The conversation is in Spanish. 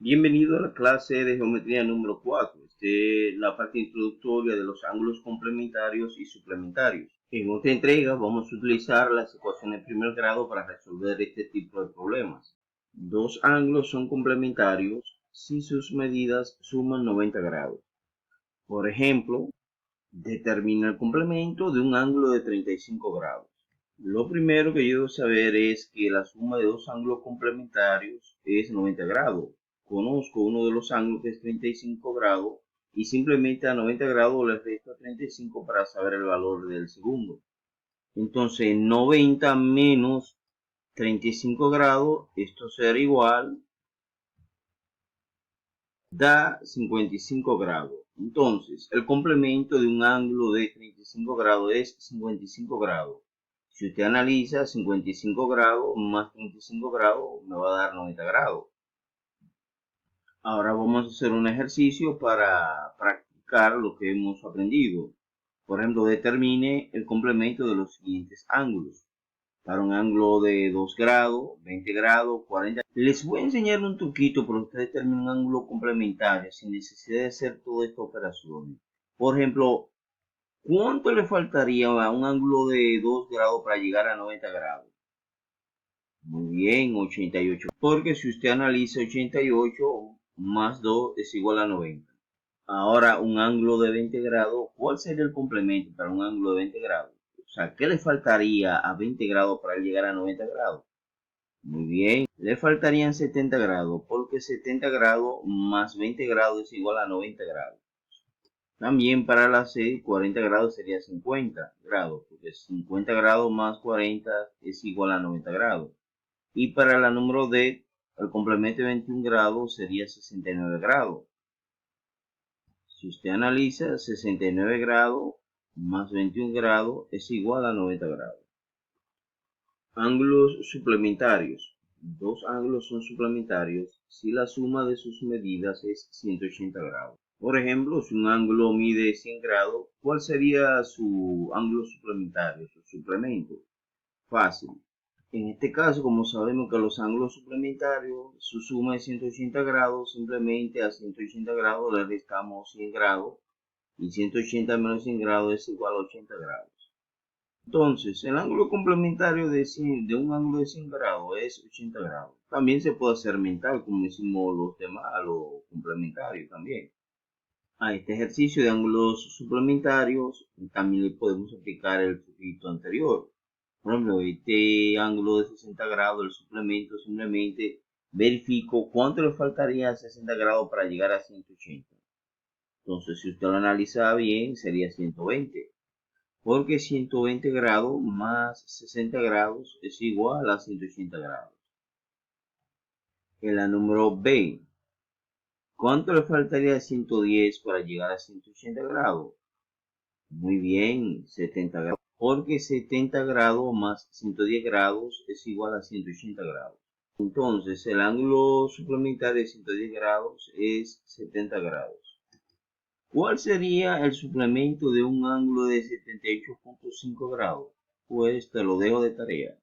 Bienvenido a la clase de geometría número 4. Esta es la parte introductoria de los ángulos complementarios y suplementarios. En esta entrega vamos a utilizar las ecuaciones de primer grado para resolver este tipo de problemas. Dos ángulos son complementarios si sus medidas suman 90 grados. Por ejemplo, determina el complemento de un ángulo de 35 grados. Lo primero que yo debo saber es que la suma de dos ángulos complementarios es 90 grados. Conozco uno de los ángulos que es 35 grados y simplemente a 90 grados le resto 35 para saber el valor del segundo. Entonces 90 menos 35 grados, esto será igual, da 55 grados. Entonces el complemento de un ángulo de 35 grados es 55 grados. Si usted analiza 55 grados más 35 grados me va a dar 90 grados. Ahora vamos a hacer un ejercicio para practicar lo que hemos aprendido. Por ejemplo, determine el complemento de los siguientes ángulos. Para un ángulo de 2 grados, 20 grados, 40. Les voy a enseñar un truquito para ustedes determinen un ángulo complementario sin necesidad de hacer toda esta operación. Por ejemplo, ¿cuánto le faltaría a un ángulo de 2 grados para llegar a 90 grados? Muy bien, 88. Porque si usted analiza 88 más 2 es igual a 90. Ahora, un ángulo de 20 grados, ¿cuál sería el complemento para un ángulo de 20 grados? O sea, ¿qué le faltaría a 20 grados para llegar a 90 grados? Muy bien, le faltarían 70 grados, porque 70 grados más 20 grados es igual a 90 grados. También para la C, 40 grados sería 50 grados, porque 50 grados más 40 es igual a 90 grados. Y para la número D, el complemento de 21 grados sería 69 grados. Si usted analiza, 69 grados más 21 grados es igual a 90 grados. Ángulos suplementarios. Dos ángulos son suplementarios si la suma de sus medidas es 180 grados. Por ejemplo, si un ángulo mide 100 grados, ¿cuál sería su ángulo suplementario, su suplemento? Fácil. En este caso, como sabemos que los ángulos suplementarios, su suma es 180 grados, simplemente a 180 grados le restamos 100 grados y 180 menos 100 grados es igual a 80 grados. Entonces, el ángulo complementario de un ángulo de 100 grados es 80 grados. También se puede hacer mental, como hicimos los demás, los complementarios también. A este ejercicio de ángulos suplementarios también le podemos aplicar el truquito anterior. Por ejemplo, este ángulo de 60 grados, el suplemento, simplemente verifico cuánto le faltaría a 60 grados para llegar a 180. Entonces, si usted lo analiza bien, sería 120. Porque 120 grados más 60 grados es igual a 180 grados. En la número B, ¿cuánto le faltaría a 110 para llegar a 180 grados? Muy bien, 70 grados. Porque 70 grados más 110 grados es igual a 180 grados. Entonces, el ángulo suplementario de 110 grados es 70 grados. ¿Cuál sería el suplemento de un ángulo de 78.5 grados? Pues te lo dejo de tarea.